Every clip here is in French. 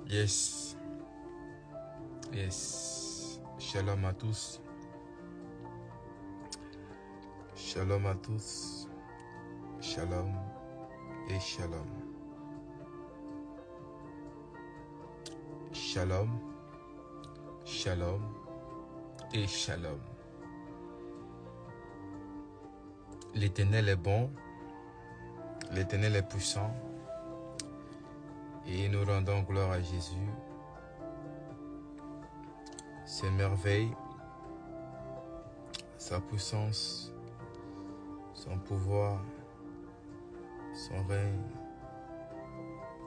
Yes. Yes. Shalom à tous. Shalom à tous. Shalom et shalom. Shalom. Shalom et shalom. L'Éternel est bon. L'Éternel est puissant. Et nous rendons gloire à Jésus. Ses merveilles, sa puissance, son pouvoir, son règne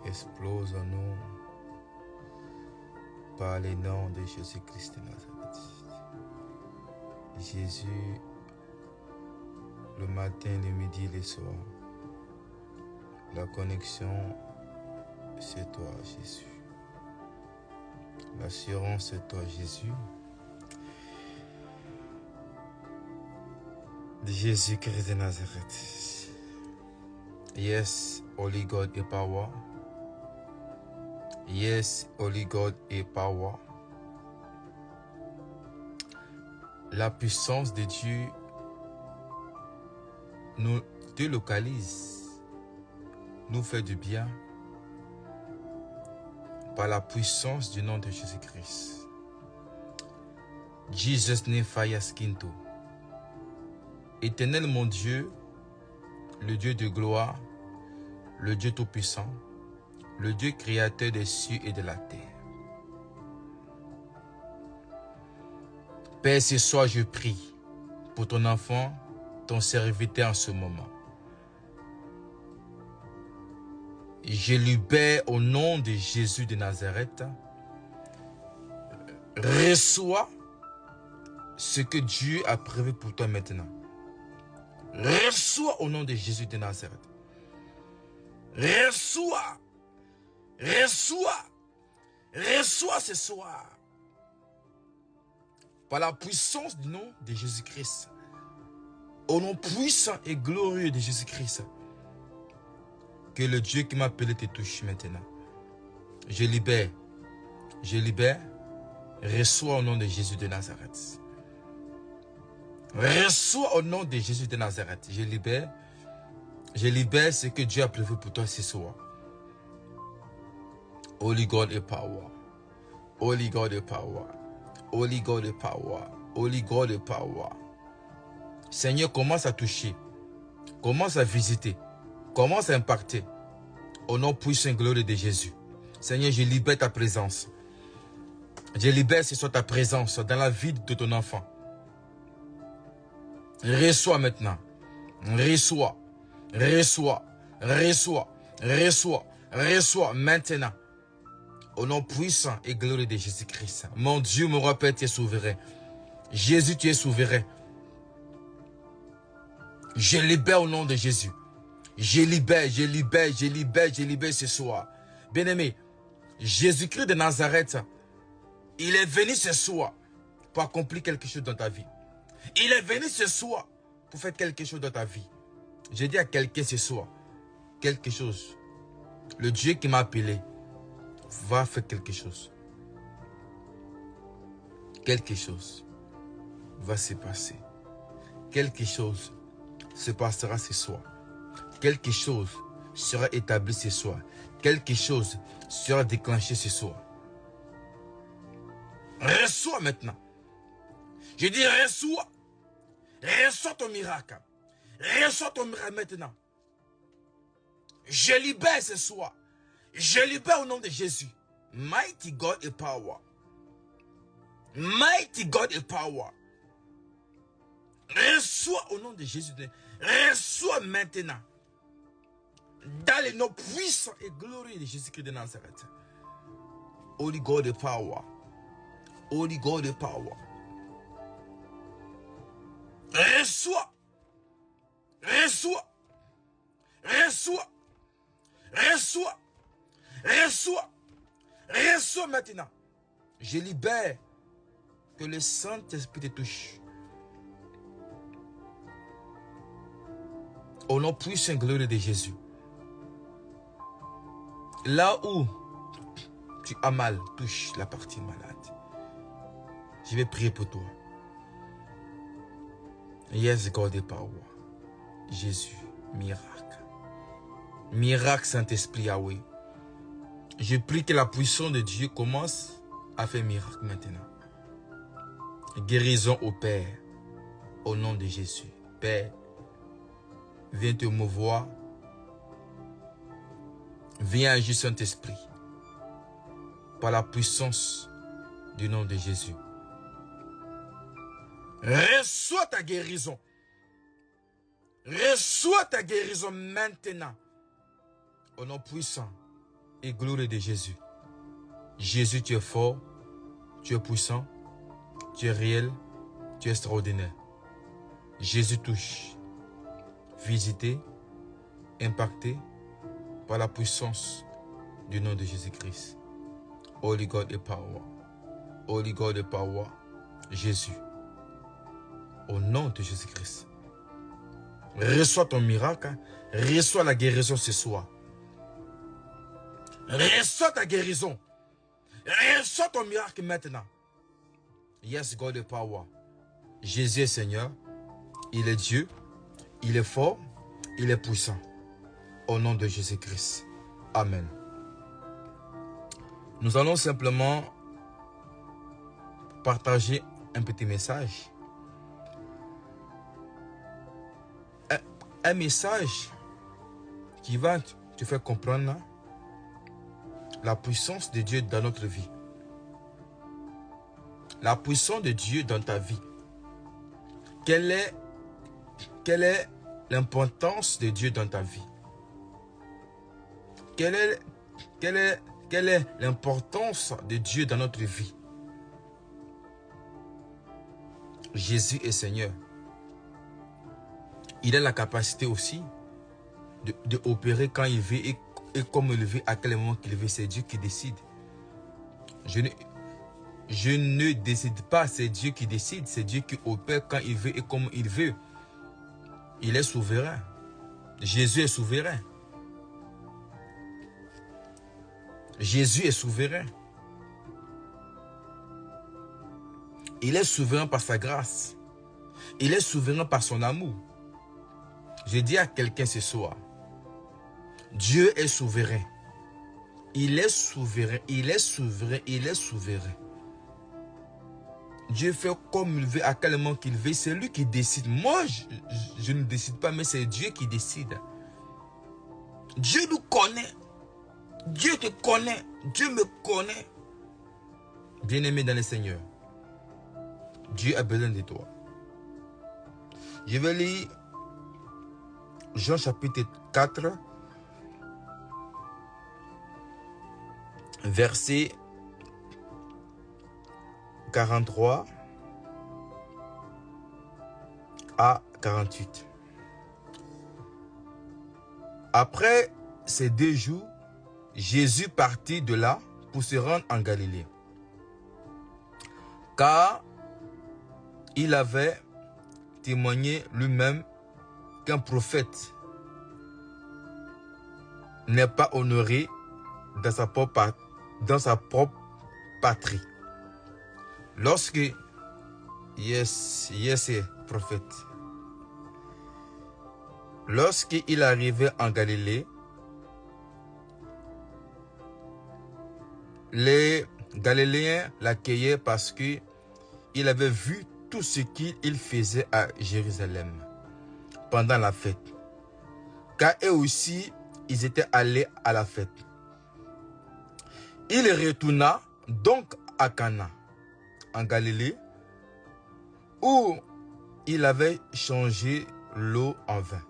explose en nous par les noms de Jésus-Christ de Nazareth. Jésus, le matin, le midi, le soir, la connexion, c'est toi, Jésus. L'assurance, c'est toi, Jésus. Jésus-Christ de Nazareth. Yes, Holy God et power. Yes, Holy God et power. La puissance de Dieu nous délocalise, nous fait du bien par la puissance du nom de Jésus-Christ. Jesus ne fayaskinto. Éternel mon Dieu, le Dieu de gloire, le Dieu tout-puissant, le Dieu créateur des cieux et de la terre. Père, ce soir je prie pour ton enfant, ton serviteur en ce moment. Je libère au nom de Jésus de Nazareth. Reçois ce que Dieu a prévu pour toi maintenant. Reçois au nom de Jésus de Nazareth. Reçois. Reçois. Reçois ce soir. Par la puissance du nom de Jésus-Christ. Au nom puissant et glorieux de Jésus-Christ. Que le Dieu qui m'a appelé te touche maintenant. Je libère. Je libère. Reçois au nom de Jésus de Nazareth. Reçois au nom de Jésus de Nazareth. Je libère. Je libère ce que Dieu a prévu pour toi ce soir. Holy God et power. Holy God et power. Holy God et power. Holy God et power. Seigneur, commence à toucher. Commence à visiter. Commence à impacter au nom puissant et glorieux de Jésus. Seigneur, je libère ta présence. Je libère ce soir ta présence dans la vie de ton enfant. Reçois maintenant. Reçois. Reçois. Reçois. Reçois. Reçois maintenant. Au nom puissant et glorieux de Jésus-Christ. Mon Dieu, mon roi Père, tu es souverain. Jésus, tu es souverain. Je libère au nom de Jésus. Je libère, je libère, je libère, je libère ce soir. Bien-aimé, Jésus-Christ de Nazareth, il est venu ce soir pour accomplir quelque chose dans ta vie. Il est venu ce soir pour faire quelque chose dans ta vie. Je dis à quelqu'un ce soir, quelque chose. Le Dieu qui m'a appelé va faire quelque chose. Quelque chose va se passer. Quelque chose se passera ce soir. Quelque chose sera établi ce soir. Quelque chose sera déclenché ce soir. Reçois maintenant. Je dis reçois. Reçois ton miracle. Reçois ton miracle maintenant. Je libère ce soir. Je libère au nom de Jésus. Mighty God et power. Mighty God et power. Reçois au nom de Jésus. Reçois maintenant. Dans les noms puissants et glorieux de Jésus-Christ de Nazareth. Holy God et power. Holy God et power. Reçois. Reçois. Reçois. Reçois. Reçois. Reçois maintenant. Je libère que le Saint-Esprit te touche. Au nom puissant et glorieux de Jésus. Là où tu as mal, touche la partie malade. Je vais prier pour toi. Yes, God is power. Jésus, miracle. Miracle, Saint-Esprit, Yahweh. Je prie que la puissance de Dieu commence à faire miracle maintenant. Guérison au Père, au nom de Jésus. Père, viens te mouvoir. Viens agir, Saint-Esprit, par la puissance du nom de Jésus. Reçois ta guérison. Reçois ta guérison maintenant. Au nom puissant et glorieux de Jésus. Jésus, tu es fort, tu es puissant, tu es réel, tu es extraordinaire. Jésus touche, visité, impacté par la puissance du nom de Jésus-Christ. Holy God the power. Holy God the power. Jésus. Au nom de Jésus-Christ. Reçois ton miracle. Reçois la guérison ce soir. Reçois ta guérison. Reçois ton miracle maintenant. Yes, God the power. Jésus est Seigneur. Il est Dieu. Il est fort. Il est puissant. Au nom de Jésus-Christ. Amen. Nous allons simplement partager un petit message. Un message qui va te faire comprendre la puissance de Dieu dans notre vie. La puissance de Dieu dans ta vie. Quelle est l'importance de Dieu dans ta vie? Quelle est l'importance de Dieu dans notre vie? Jésus est Seigneur. Il a la capacité aussi de opérer quand il veut et comme il veut, à quel moment qu'il veut. C'est Dieu qui décide. Je ne décide pas, c'est Dieu qui décide. C'est Dieu qui opère quand il veut et comme il veut. Il est souverain. Jésus est souverain. Jésus est souverain. Il est souverain par sa grâce. Il est souverain par son amour. Je dis à quelqu'un ce soir, Dieu est souverain. Il est souverain, il est souverain, il est souverain. Dieu fait comme il veut, à quel moment qu'il veut. C'est lui qui décide. Moi, je ne décide pas, mais c'est Dieu qui décide. Dieu nous connaît. Dieu te connaît. Dieu me connaît. Bien-aimé dans le Seigneur, Dieu a besoin de toi. Je vais lire Jean chapitre 4, verset 43 à 48. Après ces 2 jours, Jésus partit de là pour se rendre en Galilée. Car il avait témoigné lui-même qu'un prophète n'est pas honoré dans sa propre patrie. Lorsque prophète. Lorsqu'il arrivait en Galilée, les Galiléens l'accueillaient parce qu'il avait vu tout ce qu'il faisait à Jérusalem pendant la fête. Car eux aussi, ils étaient allés à la fête. Il retourna donc à Cana, en Galilée, où il avait changé l'eau en vin.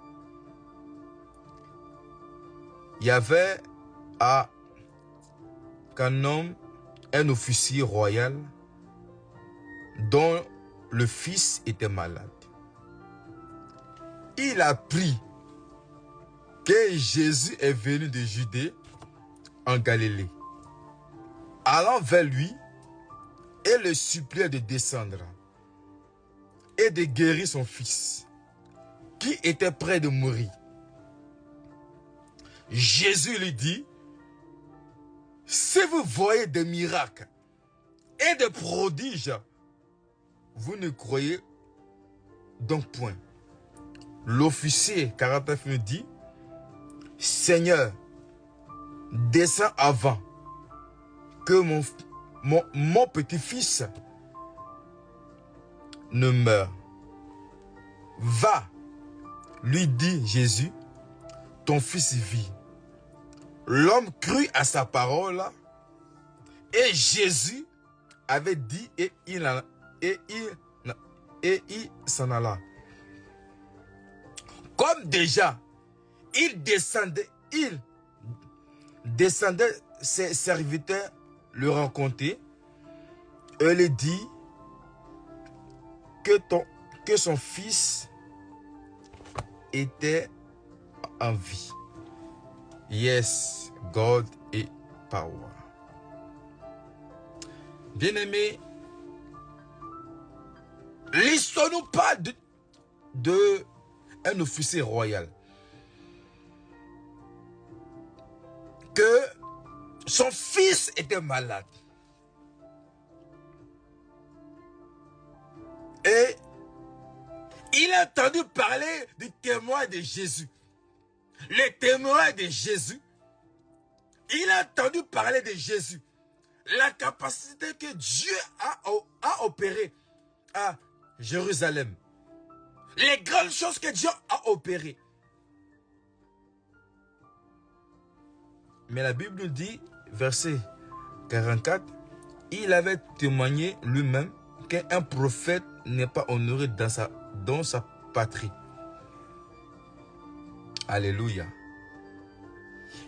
Il y avait à Canom un officier royal dont le fils était malade. Il apprit que Jésus est venu de Judée en Galilée. Allant vers lui et le suppliait de descendre et de guérir son fils qui était près de mourir. Jésus lui dit, Si vous voyez des miracles et des prodiges, vous ne croyez donc point. L'officier 49 me dit, Seigneur, descends avant que mon petit-fils ne meure. Va, lui dit Jésus, ton fils vit. L'homme crut à sa parole et Jésus avait dit et il s'en alla. Comme déjà, il descendait, ses serviteurs le rencontraient et lui dit que son fils était en vie. Yes, God is power. Bien-aimés, l'histoire nous parle de un officier royal. Que son fils était malade. Et il a entendu parler du témoin de Jésus. Le témoin de Jésus. Il a entendu parler de Jésus. La capacité que Dieu a opérée à Jérusalem. Les grandes choses que Dieu a opérées. Mais la Bible nous dit, verset 44, il avait témoigné lui-même qu'un prophète n'est pas honoré dans sa patrie. Alléluia.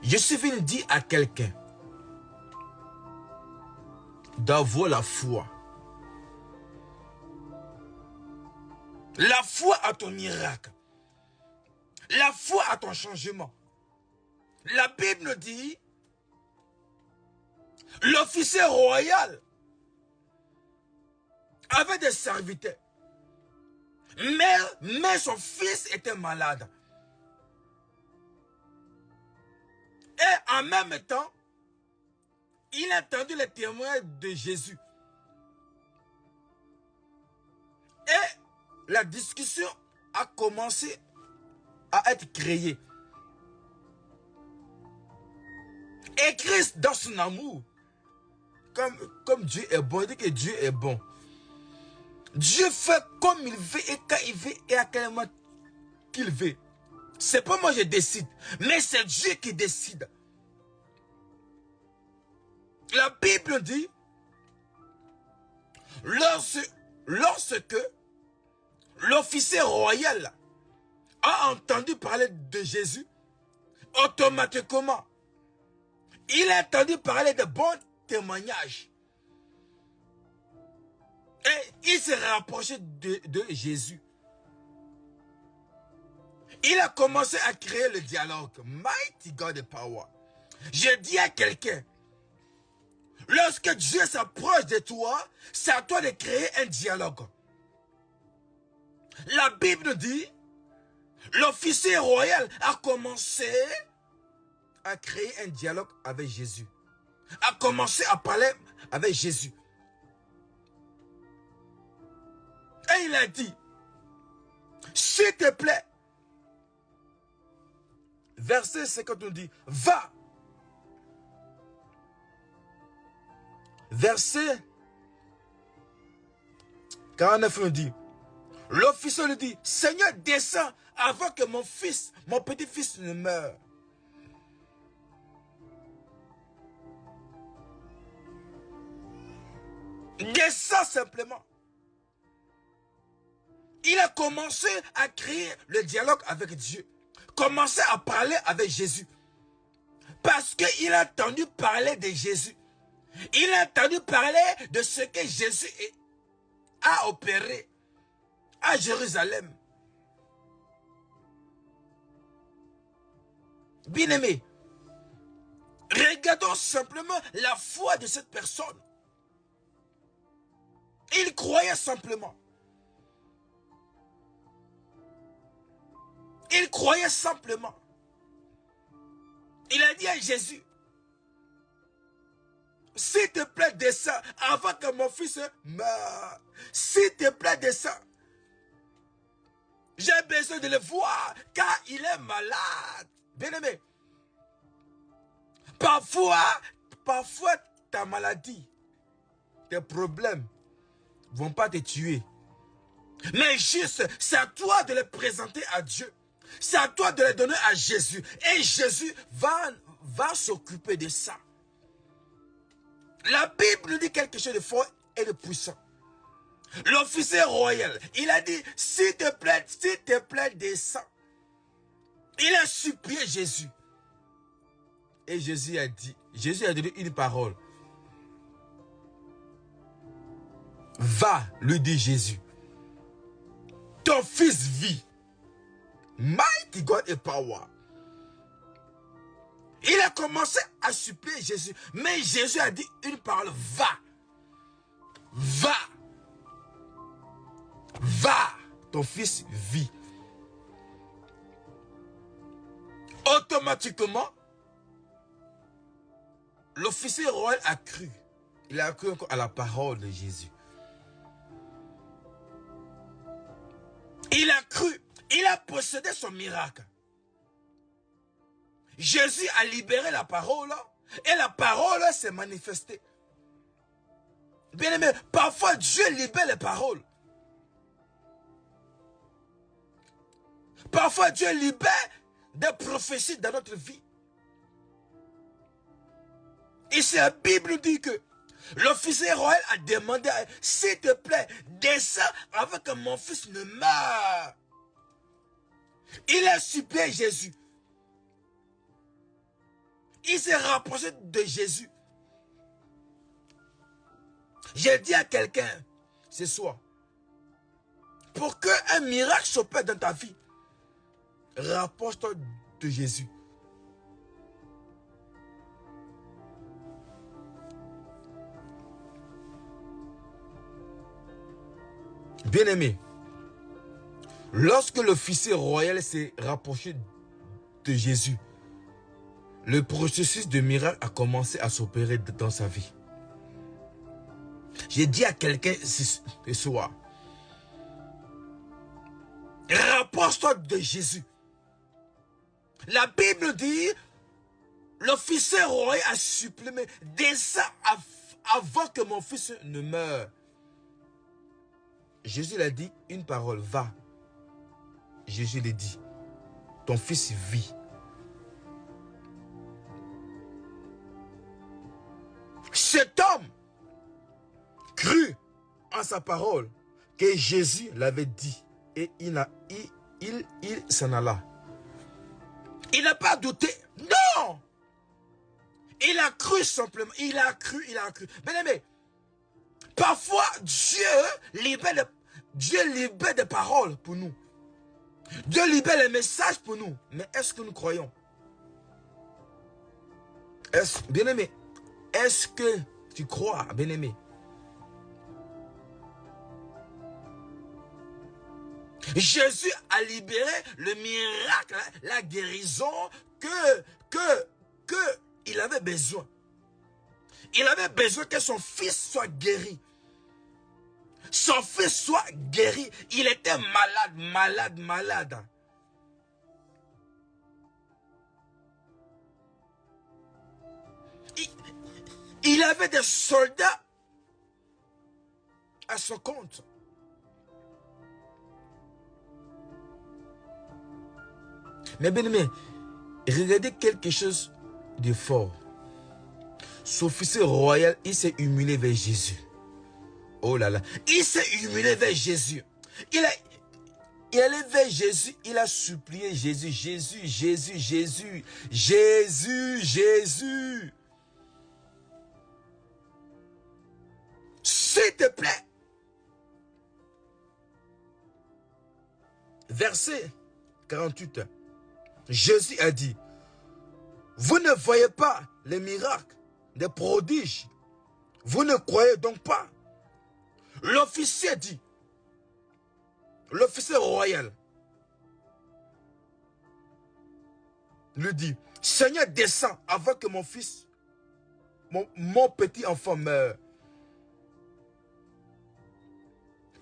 Je suis venu dire à quelqu'un d'avoir la foi. La foi à ton miracle. La foi à ton changement. La Bible nous dit, l'officier royal avait des serviteurs. Mais son fils était malade. Et en même temps, il a entendu les témoins de Jésus. Et la discussion a commencé à être créée. Et Christ, dans son amour, comme Dieu est bon, il dit que Dieu est bon. Dieu fait comme il veut et quand il veut et à quel moment qu'il veut. C'est pas moi je décide, mais c'est Dieu qui décide. La Bible dit, lorsque l'officier royal a entendu parler de Jésus, automatiquement, il a entendu parler de bons témoignages. Et il s'est rapproché de Jésus. Il a commencé à créer le dialogue. Mighty God of Power. Je dis à quelqu'un, lorsque Dieu s'approche de toi, c'est à toi de créer un dialogue. La Bible nous dit, l'officier royal a commencé à créer un dialogue avec Jésus. A commencé à parler avec Jésus. Et il a dit, s'il te plaît, verset 50 nous dit, va. Verset 49 nous dit, l'officier lui dit, Seigneur, descends avant que mon petit-fils ne meure. Descends simplement. Il a commencé à créer le dialogue avec Dieu. Commencé à parler avec Jésus. Parce qu'il a entendu parler de Jésus. Il a entendu parler de ce que Jésus a opéré à Jérusalem. Bien-aimé, regardons simplement la foi de cette personne. Il croyait simplement. Il croyait simplement. Il a dit à Jésus, s'il te plaît, descends avant que mon fils meure. S'il te plaît, descends. J'ai besoin de le voir car il est malade. Bien-aimé, parfois ta maladie, tes problèmes ne vont pas te tuer. Mais juste, c'est à toi de les présenter à Dieu. C'est à toi de les donner à Jésus. Et Jésus va s'occuper de ça. La Bible nous dit quelque chose de fort et de puissant. L'officier royal, il a dit, s'il te plaît, descends. Il a supplié Jésus. Et Jésus a donné une parole. Va, lui dit Jésus. Ton fils vit. Mighty God et power. Il a commencé à supplier Jésus. Mais Jésus a dit une parole. Va. Va. Va. Ton fils vit. Automatiquement, l'officier royal a cru. Il a cru encore à la parole de Jésus. Il a cru. Il a possédé son miracle. Jésus a libéré la parole et la parole s'est manifestée. Bien aimé, parfois Dieu libère les paroles. Parfois Dieu libère des prophéties dans notre vie. Ici la Bible nous dit que l'officier royal a demandé, s'il te plaît, descends avant que mon fils ne meure. Il a supplié Jésus. Il s'est rapproché de Jésus. J'ai dit à quelqu'un ce soir, pour qu'un miracle s'opère dans ta vie, rapproche-toi de Jésus. Bien-aimé, lorsque l'officier royal s'est rapproché de Jésus, le processus de miracle a commencé à s'opérer dans sa vie. J'ai dit à quelqu'un ce soir, rapproche-toi de Jésus. La Bible dit, l'officier royal a supprimé, descends avant que mon fils ne meure. Jésus l'a dit une parole, va. Jésus l'a dit, ton fils vit. Cet homme crut en sa parole que Jésus l'avait dit et il s'en alla. Il n'a pas douté. Non! Il a cru simplement. Il a cru. Bien aimé, parfois Dieu libère des paroles pour nous. Dieu libère les messages pour nous. Mais est-ce que nous croyons? Bien aimé, est-ce que tu crois, bien aimé? Jésus a libéré le miracle, la guérison que il avait besoin. Il avait besoin que son fils soit guéri. Son fils soit guéri. Il était malade. Il avait des soldats à son compte. Mais bien aimé, regardez quelque chose de fort. Son officier royal, il s'est humilié vers Jésus. Oh là là, il s'est humilié vers Jésus. Il est allé vers Jésus, il a supplié Jésus. S'il te plaît. Verset 48. Jésus a dit, vous ne voyez pas les miracles, les prodiges. Vous ne croyez donc pas. L'officier dit, l'officier royal lui dit, Seigneur, descends avant que mon fils mon petit enfant meurt.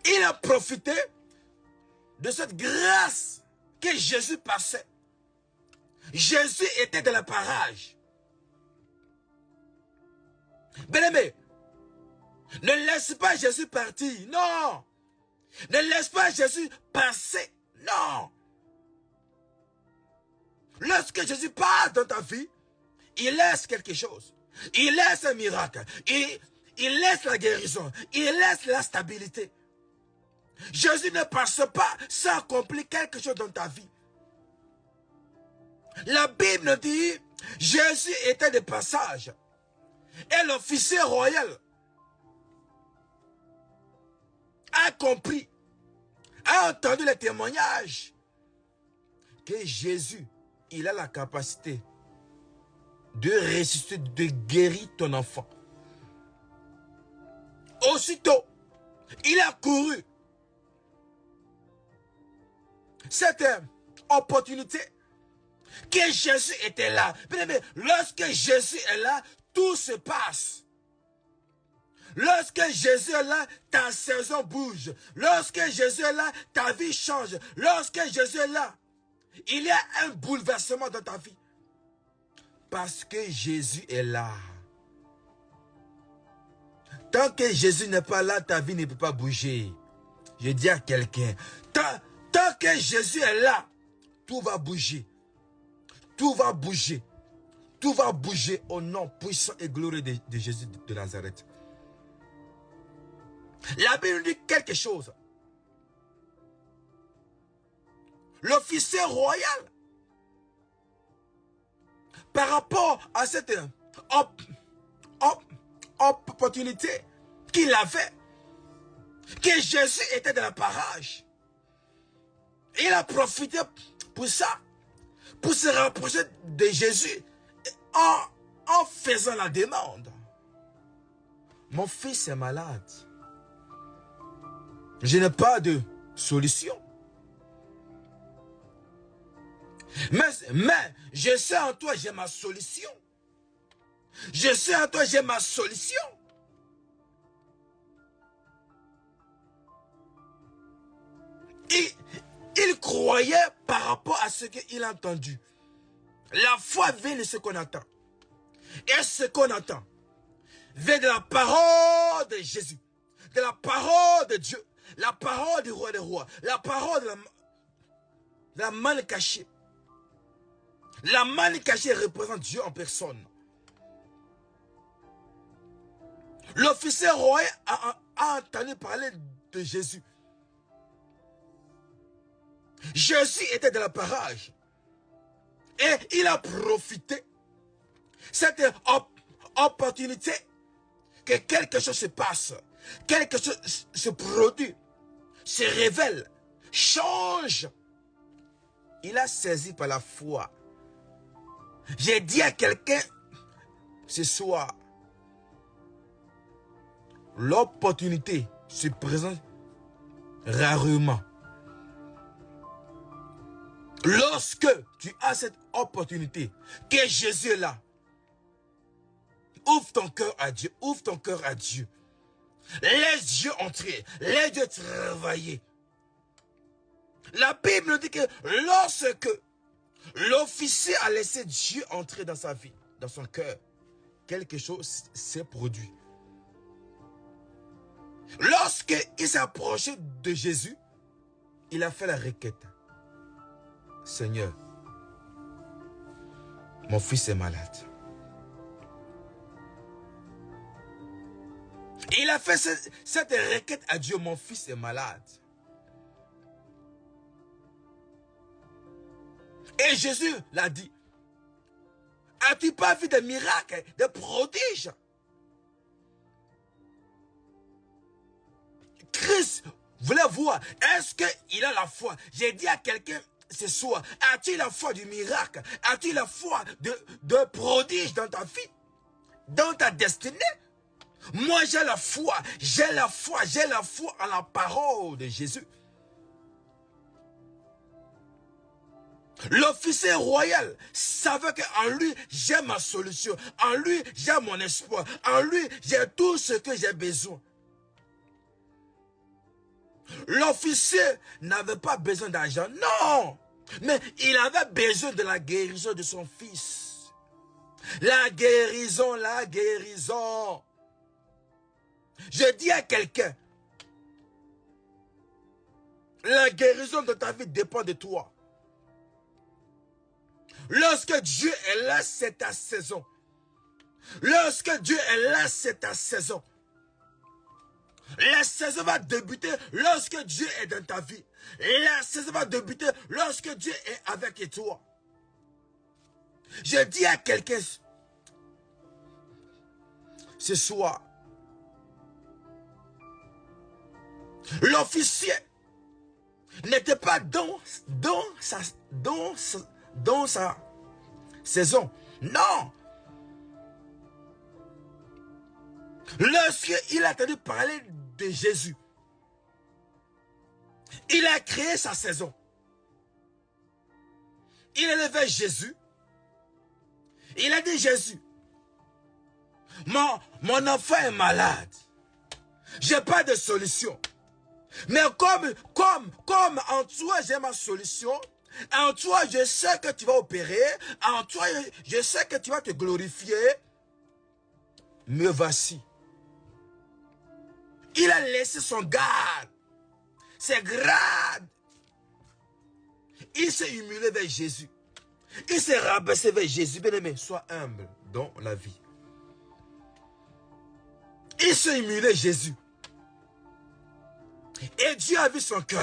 Il a profité de cette grâce que Jésus passait. Jésus était dans le parage. Bien-aimé, ne laisse pas Jésus partir. Non. Ne laisse pas Jésus passer. Non. Lorsque Jésus passe dans ta vie, il laisse quelque chose. Il laisse un miracle. Il laisse la guérison. Il laisse la stabilité. Jésus ne passe pas sans accomplir quelque chose dans ta vie. La Bible nous dit, Jésus était de passage. Et l'officier royal a compris, a entendu le témoignage que Jésus, il a la capacité de ressusciter, de guérir ton enfant. Aussitôt, il a couru cette opportunité que Jésus était là. Mais lorsque Jésus est là, tout se passe. Lorsque Jésus est là, ta saison bouge. Lorsque Jésus est là, ta vie change. Lorsque Jésus est là, il y a un bouleversement dans ta vie. Parce que Jésus est là. Tant que Jésus n'est pas là, ta vie ne peut pas bouger. Je dis à quelqu'un, tant que Jésus est là, tout va bouger. Tout va bouger. Tout va bouger au nom puissant et glorieux de Jésus de Nazareth. La Bible dit quelque chose. L'officier royal, par rapport à cette opportunité qu'il avait, que Jésus était dans le parage, il a profité pour ça, pour se rapprocher de Jésus en faisant la demande. Mon fils est malade. Je n'ai pas de solution. Mais je sais en toi, j'ai ma solution. Je sais en toi, j'ai ma solution. Il croyait par rapport à ce qu'il a entendu. La foi vient de ce qu'on entend. Et ce qu'on entend vient de la parole de Jésus, de la parole de Dieu, la parole du roi des rois, la parole de la manne cachée. La manne cachée représente Dieu en personne. L'officier royal a entendu parler de Jésus. Jésus était dans le parage. Et il a profité cette opportunité que quelque chose se passe, quelque chose se produit, se révèle, change. Il a saisi par la foi. J'ai dit à quelqu'un ce soir, l'opportunité se présente rarement. Lorsque tu as cette opportunité, que Jésus est là, ouvre ton cœur à Dieu, ouvre ton cœur à Dieu. Laisse Dieu entrer, laisse Dieu travailler. La Bible nous dit que lorsque l'officier a laissé Dieu entrer dans sa vie, dans son cœur, quelque chose s'est produit. Lorsqu'il s'est approché de Jésus, il a fait la requête. Seigneur, mon fils est malade. Il a fait cette requête à Dieu, mon fils est malade. Et Jésus l'a dit, as-tu pas vu des miracles, des prodiges? Christ voulait voir, est-ce qu'il a la foi? J'ai dit à quelqu'un ce soir, as-tu la foi du miracle? As-tu la foi de prodige dans ta vie? Dans ta destinée? Moi j'ai la foi, j'ai la foi, j'ai la foi en la parole de Jésus. L'officier royal savait qu'en lui, j'ai ma solution. En lui, j'ai mon espoir. En lui, j'ai tout ce que j'ai besoin. L'officier n'avait pas besoin d'argent, non. Mais il avait besoin de la guérison de son fils. La guérison, la guérison. Je dis à quelqu'un, la guérison de ta vie dépend de toi. Lorsque Dieu est là, c'est ta saison. Lorsque Dieu est là, c'est ta saison. La saison va débuter lorsque Dieu est dans ta vie. La saison va débuter lorsque Dieu est avec toi. Je dis à quelqu'un ce soir, l'officier n'était pas dans sa saison. Non. Lorsqu'il a entendu parler de Jésus, il a créé sa saison. Il est levé Jésus. Il a dit Jésus, mon enfant est malade. Je n'ai pas de solution. Mais comme en toi j'ai ma solution, en toi je sais que tu vas opérer, en toi je sais que tu vas te glorifier, me voici. Il a laissé son garde, ses grades. Il s'est humilié vers Jésus. Il s'est rabaissé vers Jésus. Bien-aimé, sois humble dans la vie. Il s'est humilié Jésus. Et Dieu a vu son cœur.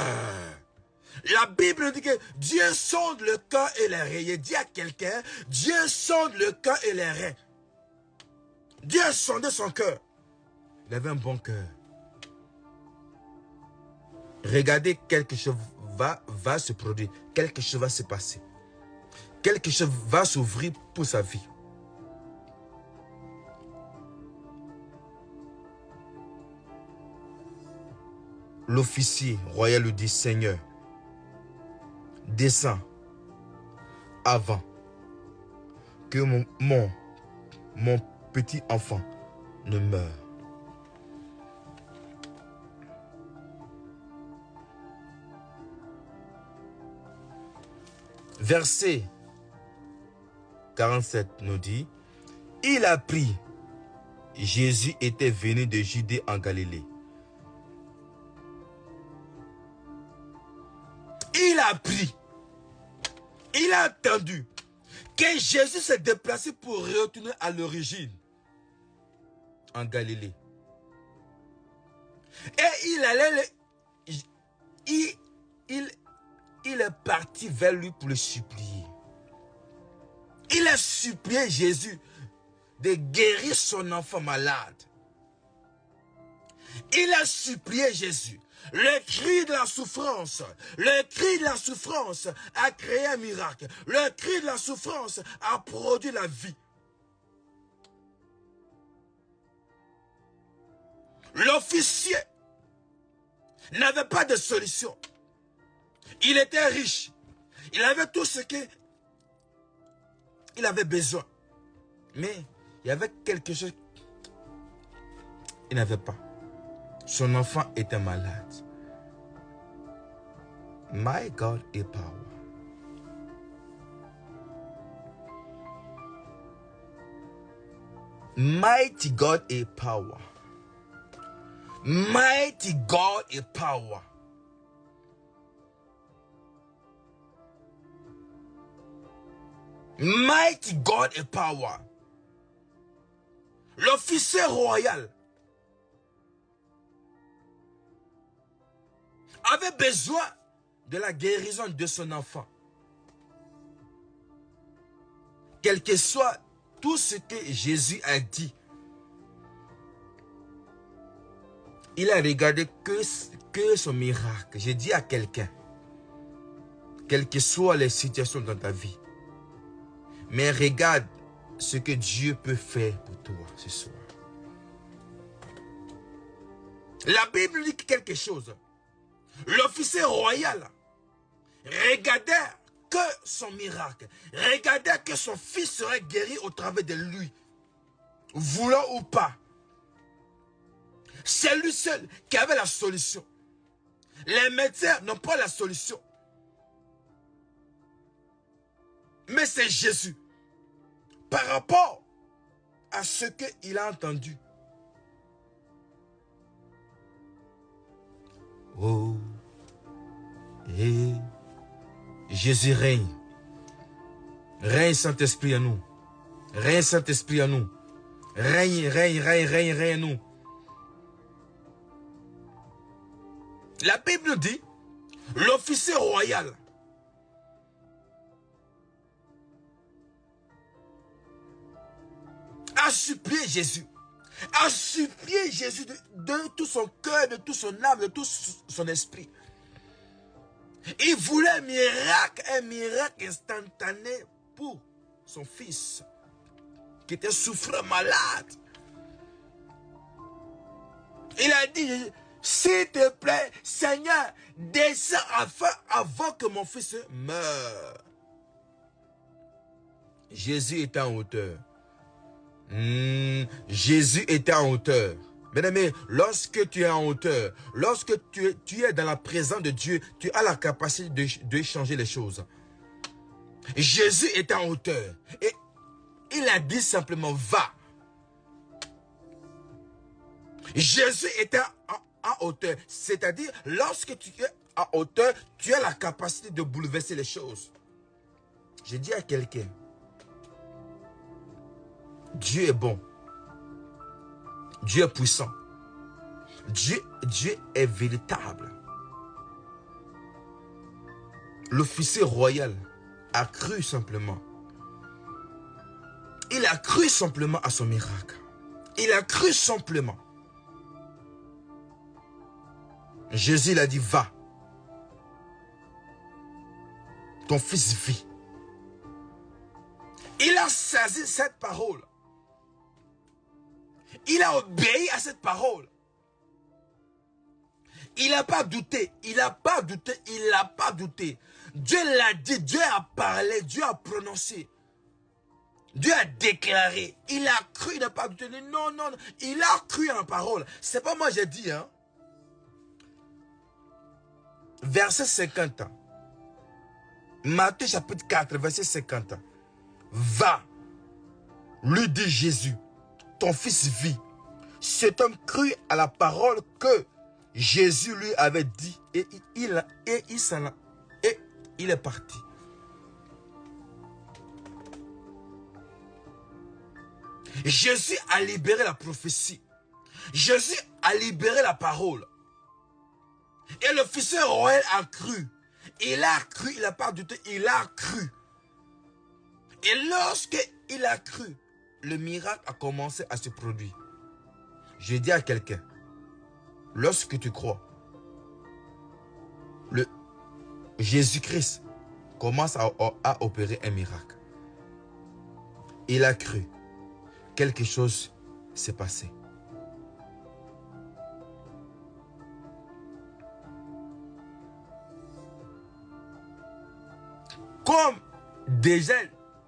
La Bible nous dit que Dieu sonde le cœur et les reins. Il dit à quelqu'un, Dieu sonde le cœur et les reins. Dieu a sondé son cœur. Il avait un bon cœur. Regardez, quelque chose va se produire. Quelque chose va se passer. Quelque chose va s'ouvrir pour sa vie. L'officier royal lui dit, Seigneur, descends avant que mon petit enfant ne meure. Verset 47 nous dit, il apprit, Jésus était venu de Judée en Galilée. Il a appris, il a entendu que Jésus s'est déplacé pour retourner à l'origine, en Galilée. Et il allait, il est parti vers lui pour le supplier. Il a supplié Jésus de guérir son enfant malade. Il a supplié Jésus. Le cri de la souffrance, le cri de la souffrance a créé un miracle. Le cri de la souffrance a produit la vie. L'officier n'avait pas de solution. Il était riche. Il avait tout ce qu'il avait besoin. Mais il y avait quelque chose qu'il n'avait pas. Son enfant était malade. My God is power. Mighty God is power. Mighty God is power. Mighty God is power. L'officier royal avait besoin de la guérison de son enfant. Quel que soit tout ce que Jésus a dit, il a regardé que son miracle. Je dis à quelqu'un, quelles que soient les situations dans ta vie, mais regarde ce que Dieu peut faire pour toi ce soir. La Bible dit quelque chose. L'officier royal regardait que son miracle, regardait que son fils serait guéri au travers de lui, voulant ou pas. C'est lui seul qui avait la solution. Les médecins n'ont pas la solution. Mais c'est Jésus. Par rapport à ce qu'il a entendu. Oh, et Jésus règne. Règne Saint-Esprit à nous. Règne Saint-Esprit à nous. Règne, règne, règne, règne, règne à nous. La Bible dit, l'officier royal a supplié Jésus. A supplié Jésus de tout son cœur, de toute son âme, de tout son esprit. Il voulait un miracle instantané pour son fils qui était souffrant malade. Il a dit, s'il te plaît, Seigneur, descends avant que mon fils meure. Jésus était en hauteur. Jésus était en hauteur. Bien-aimé, lorsque tu es en hauteur, lorsque tu es dans la présence de Dieu, tu as la capacité de changer les choses. Jésus était en hauteur. Et il a dit simplement, va. Jésus était en hauteur. C'est-à-dire, lorsque tu es en hauteur, tu as la capacité de bouleverser les choses. J'ai dit à quelqu'un, Dieu est bon. Dieu est puissant. Dieu est véritable. L'officier royal a cru simplement. Il a cru simplement à son miracle. Il a cru simplement. Jésus l'a dit, va. Ton fils vit. Il a saisi cette parole. Il a obéi à cette parole. Il n'a pas douté. Il n'a pas douté. Il n'a pas douté. Dieu l'a dit. Dieu a parlé. Dieu a prononcé. Dieu a déclaré. Il a cru. Il n'a pas douté. Non, non, non. Il a cru en la parole. C'est pas moi j'ai dit. Hein. Verset 50. Matthieu chapitre 4, verset 50. Va. Lui dit Jésus. Ton fils vit. Cet homme crut à la parole que Jésus lui avait dit et il est parti. Jésus a libéré la prophétie. Jésus a libéré la parole. Et l'officier royal a cru. Il a cru, il n'a pas douté, il a cru. Et lorsqu'il a cru, le miracle a commencé à se produire. Je dis à quelqu'un, lorsque tu crois, Jésus-Christ commence à opérer un miracle. Il a cru. Quelque chose s'est passé. Comme déjà,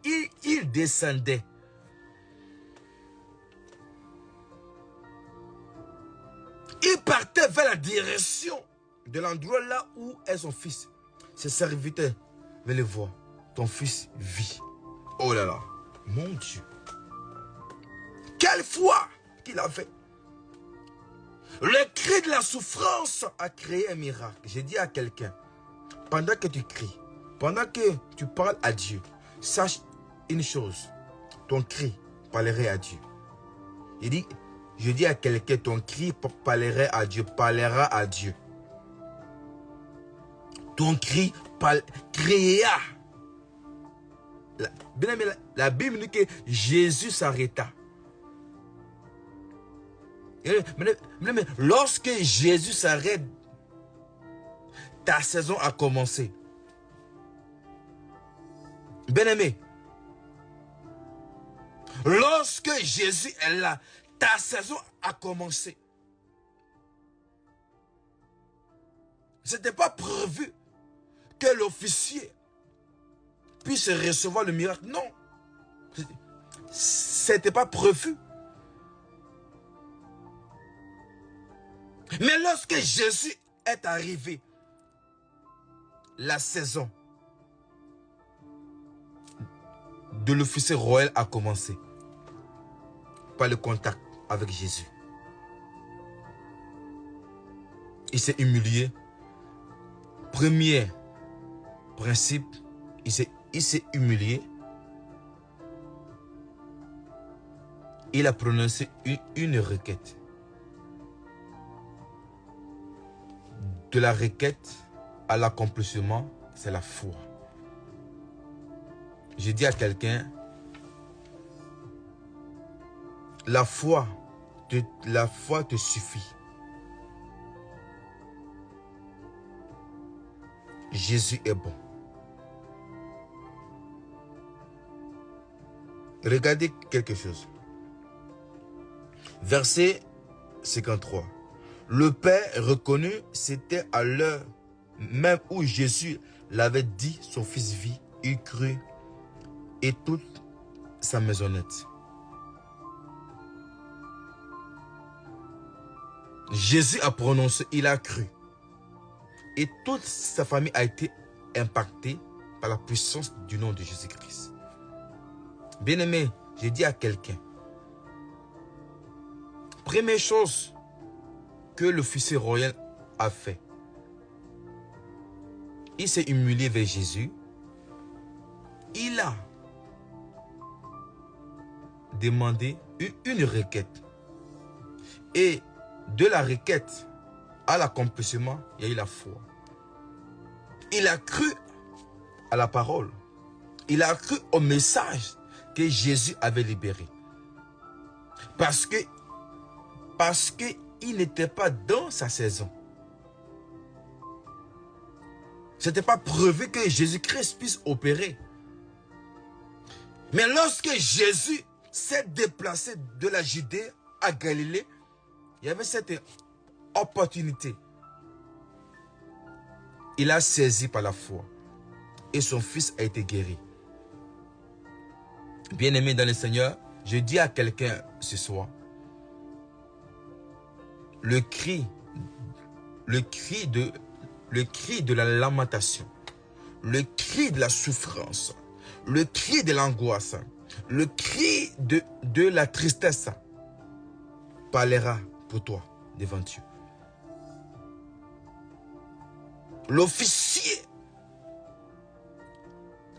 il descendait. Il partait vers la direction de l'endroit là où est son fils. Ses serviteurs venaient le voir. Ton fils vit. Oh là là, mon Dieu. Quelle foi qu'il avait. Le cri de la souffrance a créé un miracle. J'ai dit à quelqu'un, pendant que tu cries, pendant que tu parles à Dieu, sache une chose, ton cri parlerait à Dieu. Il dit, je dis à quelqu'un, ton cri parlerait à Dieu, parlera à Dieu. Ton cri créa. La Bible dit que Jésus s'arrêta. Mais lorsque Jésus s'arrête, ta saison a commencé. Bien-aimé, lorsque Jésus est là, ta saison a commencé. Ce n'était pas prévu que l'officier puisses recevoir le miracle. Non. Ce n'était pas prévu. Mais lorsque Jésus est arrivé, la saison de l'officier royal a commencé par le contact avec Jésus. Il s'est humilié. Premier principe, il s'est humilié. Il a prononcé une requête. De la requête à l'accomplissement, c'est la foi. J'ai dit à quelqu'un, la foi te suffit. Jésus est bon. Regardez quelque chose. Verset 53. Le Père reconnut, c'était à l'heure même où Jésus l'avait dit, son fils vit, il crut, et toute sa maisonnette. Jésus a prononcé, il a cru. Et toute sa famille a été impactée par la puissance du nom de Jésus-Christ. Bien-aimé, j'ai dit à quelqu'un, première chose que l'officier royal a fait, il s'est humilié vers Jésus. Il a demandé une requête. Et de la requête à l'accomplissement, il y a eu la foi. Il a cru à la parole. Il a cru au message que Jésus avait libéré. Parce que il n'était pas dans sa saison. Ce n'était pas prévu que Jésus-Christ puisse opérer. Mais lorsque Jésus s'est déplacé de la Judée à Galilée, il y avait cette opportunité. Il a saisi par la foi. Et son fils a été guéri. Bien-aimé dans le Seigneur, je dis à quelqu'un ce soir, le cri de la lamentation, le cri de la souffrance, le cri de l'angoisse, le cri de la tristesse parlera pour toi devant Dieu. L'officier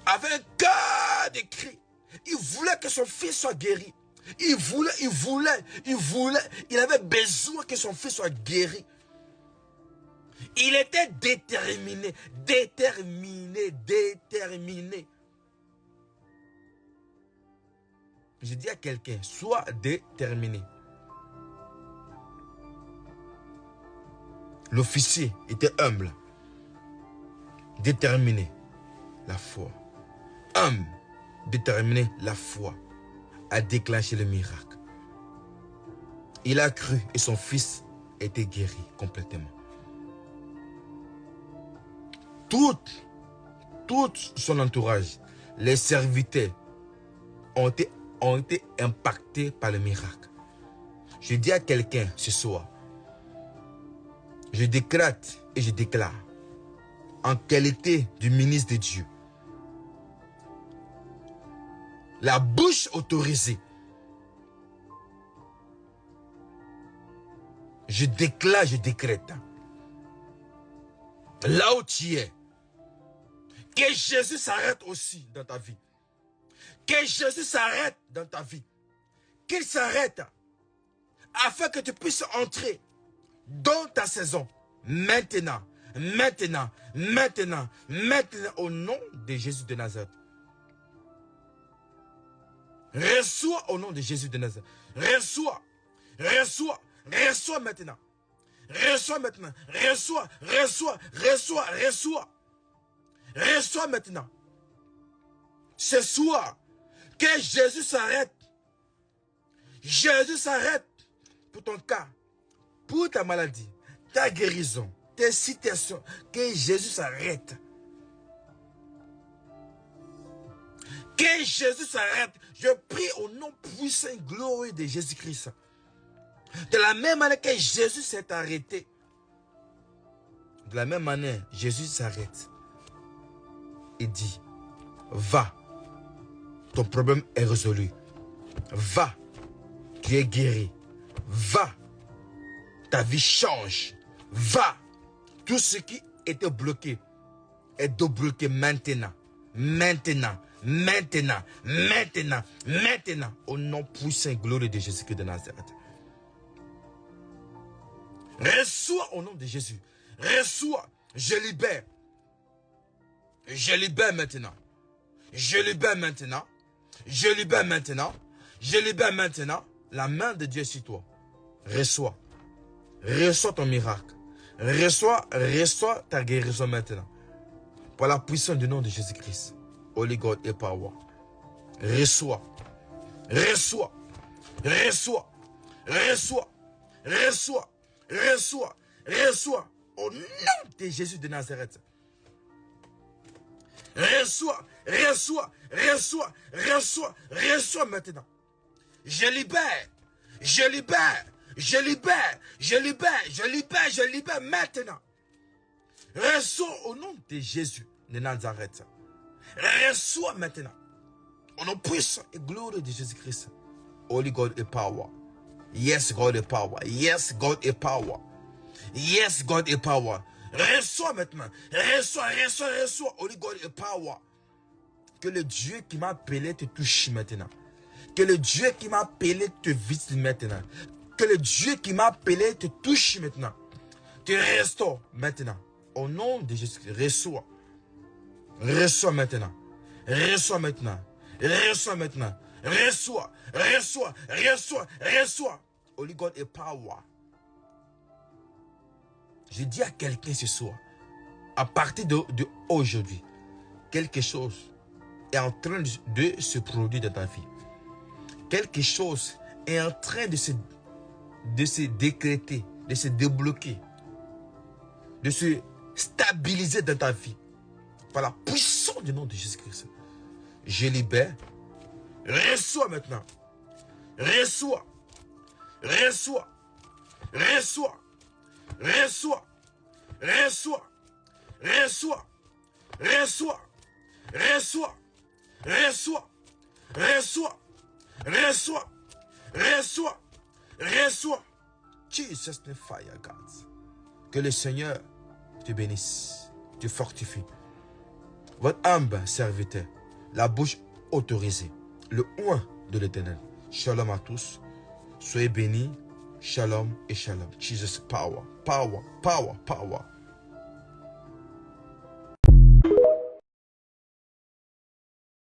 avait un cœur de cri. Il voulait que son fils soit guéri. Il avait besoin que son fils soit guéri. Il était déterminé. Je dis à quelqu'un, sois déterminé. L'officier était humble, déterminé, la foi. Humble, déterminé, la foi a déclenché le miracle. Il a cru et son fils était guéri complètement. Tout son entourage, les serviteurs ont été impactés par le miracle. Je dis à quelqu'un ce soir, je décrète et je déclare, en qualité du ministre de Dieu, la bouche autorisée, je déclare, je décrète, là où tu es, que Jésus s'arrête aussi dans ta vie. Que Jésus s'arrête dans ta vie. Qu'il s'arrête afin que tu puisses entrer dans ta saison. Maintenant, au nom de Jésus de Nazareth. Reçois au nom de Jésus de Nazareth. Reçois maintenant. Reçois maintenant. Reçois maintenant. Ce soir, que Jésus s'arrête. Jésus s'arrête pour ton cas, pour ta maladie, ta guérison, tes situations. Que Jésus s'arrête. Que Jésus s'arrête. Je prie au nom puissant et glorieux de Jésus-Christ. De la même manière que Jésus s'est arrêté, de la même manière, Jésus s'arrête et dit, va, ton problème est résolu. Va, tu es guéri. Va, ta vie change. Va, tout ce qui était bloqué est débloqué maintenant. Maintenant, maintenant, maintenant, maintenant, au nom puissant et glorieux de Jésus-Christ de Nazareth. Reçois au nom de Jésus. Reçois, je libère. Je libère maintenant. Je libère maintenant. Je libère maintenant. Je libère maintenant. La main de Dieu sur toi. Reçois. Reçois ton miracle. Reçois ta guérison maintenant. Par la puissance du nom de Jésus-Christ. Holy God et power. Reçois. Reçois. Reçois. Reçois. Reçois. Reçois. Reçois. Au nom de Jésus de Nazareth. Reçois. Reçois. Reçois. Reçois. Reçois maintenant. Je libère. Je libère. Je libère. Je libère. Je libère. Je libère maintenant. Reçois au nom de Jésus de Nazareth. Reçois maintenant. Au nom puissant et glorieux de Jésus-Christ. Holy God et power. Yes, God et power. Yes, God et power. Yes, God et power. Reçois maintenant. Reçois, reçois, reçois. Holy God et power. Que le Dieu qui m'a appelé te touche maintenant. Que le Dieu qui m'a appelé te visite maintenant. Que le Dieu qui m'a appelé te touche maintenant. Te restaure maintenant. Au nom de Jésus, reçois. Reçois maintenant. Reçois maintenant. Reçois maintenant. Reçois. Reçois. Reçois. Reçois. Holy God et power. Je dis à quelqu'un ce soir, à partir de aujourd'hui, quelque chose est en train de se produire dans ta vie. Quelque chose est en train de se décréter, de se débloquer, de se stabiliser dans ta vie. Par la puissance du nom de Jésus-Christ. Je libère. Reçois maintenant. Reçois. Reçois. Reçois. Reçois. Reçois. Reçois. Reçois. Reçois. Reçois. Reçois. Reçois. Reçois. Reçois. Jesus the fire, God. Que le Seigneur te bénisse, te fortifie. Votre humble serviteur, la bouche autorisée, le oint de l'Éternel. Shalom à tous. Soyez bénis. Shalom et shalom. Jesus power, power, power, power.